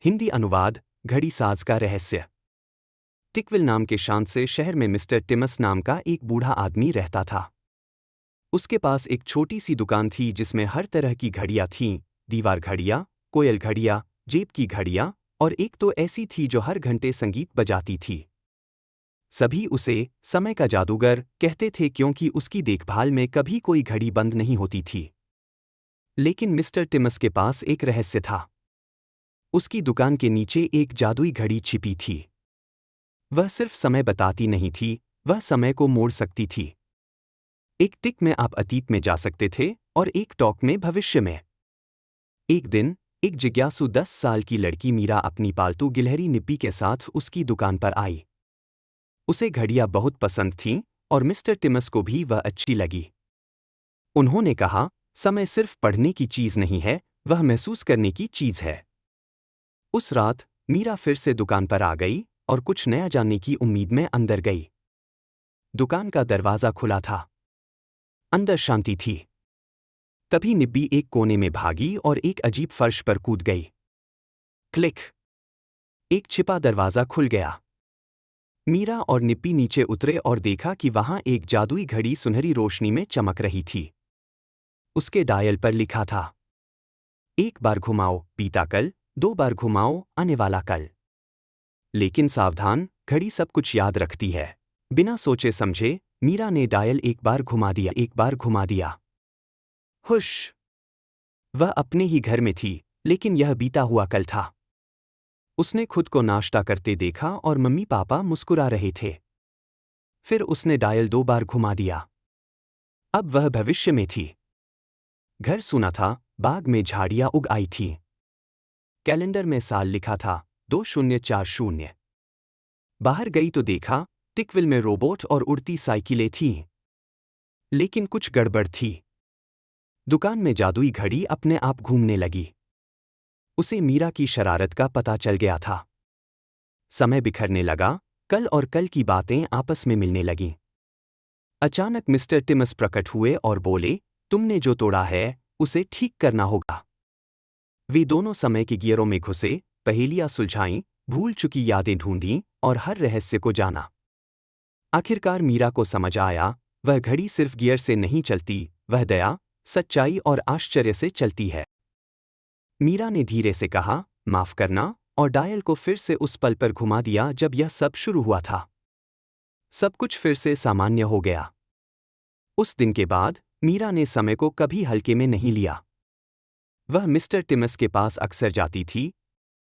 हिंदी अनुवाद घड़ी साज का रहस्य। टिकविल नाम के शांत से शहर में मिस्टर टिमस नाम का एक बूढ़ा आदमी रहता था। उसके पास एक छोटी सी दुकान थी जिसमें हर तरह की घड़ियां थीं, दीवार घड़ियां, कोयल घड़ियां, जेब की घड़ियां और एक तो ऐसी थी जो हर घंटे संगीत बजाती थी। सभी उसे समय का जादूगर कहते थे क्योंकि उसकी देखभाल में कभी कोई घड़ी बंद नहीं होती थी। लेकिन मिस्टर टिमस के पास एक रहस्य था। उसकी दुकान के नीचे एक जादुई घड़ी छिपी थी। वह सिर्फ समय बताती नहीं थी, वह समय को मोड़ सकती थी। एक टिक में आप अतीत में जा सकते थे और एक टॉक में भविष्य में। एक दिन एक जिज्ञासु 10 साल की लड़की मीरा अपनी पालतू गिलहरी निप्पी के साथ उसकी दुकान पर आई। उसे घड़ियां बहुत पसंद थीं और मिस्टर टिमस को भी वह अच्छी लगी। उन्होंने कहा, समय सिर्फ पढ़ने की चीज नहीं है, वह महसूस करने की चीज है। उस रात मीरा फिर से दुकान पर आ गई और कुछ नया जानने की उम्मीद में अंदर गई। दुकान का दरवाजा खुला था। अंदर शांति थी। तभी निब्बी एक कोने में भागी और एक अजीब फर्श पर कूद गई। क्लिक! एक छिपा दरवाजा खुल गया। मीरा और निप्पी नीचे उतरे और देखा कि वहां एक जादुई घड़ी सुनहरी रोशनी में चमक रही थी। उसके डायल पर लिखा था, एक बार घुमाओ बीता कल, 2 बार घुमाओ आने वाला कल। लेकिन सावधान, घड़ी सब कुछ याद रखती है। बिना सोचे समझे मीरा ने डायल एक बार घुमा दिया। हुश! वह अपने ही घर में थी, लेकिन यह बीता हुआ कल था। उसने खुद को नाश्ता करते देखा और मम्मी पापा मुस्कुरा रहे थे। फिर उसने डायल 2 बार घुमा दिया। अब वह भविष्य में थी। घर सूना था, बाग में झाड़ियां उग आई थीं। कैलेंडर में साल लिखा था 2040। बाहर गई तो देखा, टिकविल में रोबोट और उड़ती साइकिलें थीं। लेकिन कुछ गड़बड़ थी। दुकान में जादुई घड़ी अपने आप घूमने लगी। उसे मीरा की शरारत का पता चल गया था। समय बिखरने लगा, कल और कल की बातें आपस में मिलने लगीं। अचानक मिस्टर टिमस प्रकट हुए और बोले, तुमने जो तोड़ा है, उसे ठीक करना होगा। वे दोनों समय के गियरों में घुसे, पहेलियां सुलझाईं, भूल चुकी यादें ढूंढीं और हर रहस्य को जाना। आखिरकार मीरा को समझ आया, वह घड़ी सिर्फ गियर से नहीं चलती, वह दया, सच्चाई और आश्चर्य से चलती है। मीरा ने धीरे से कहा, माफ करना, और डायल को फिर से उस पल पर घुमा दिया जब यह सब शुरू हुआ था। सब कुछ फिर से सामान्य हो गया। उस दिन के बाद मीरा ने समय को कभी हल्के में नहीं लिया। वह मिस्टर टिमस के पास अक्सर जाती थी,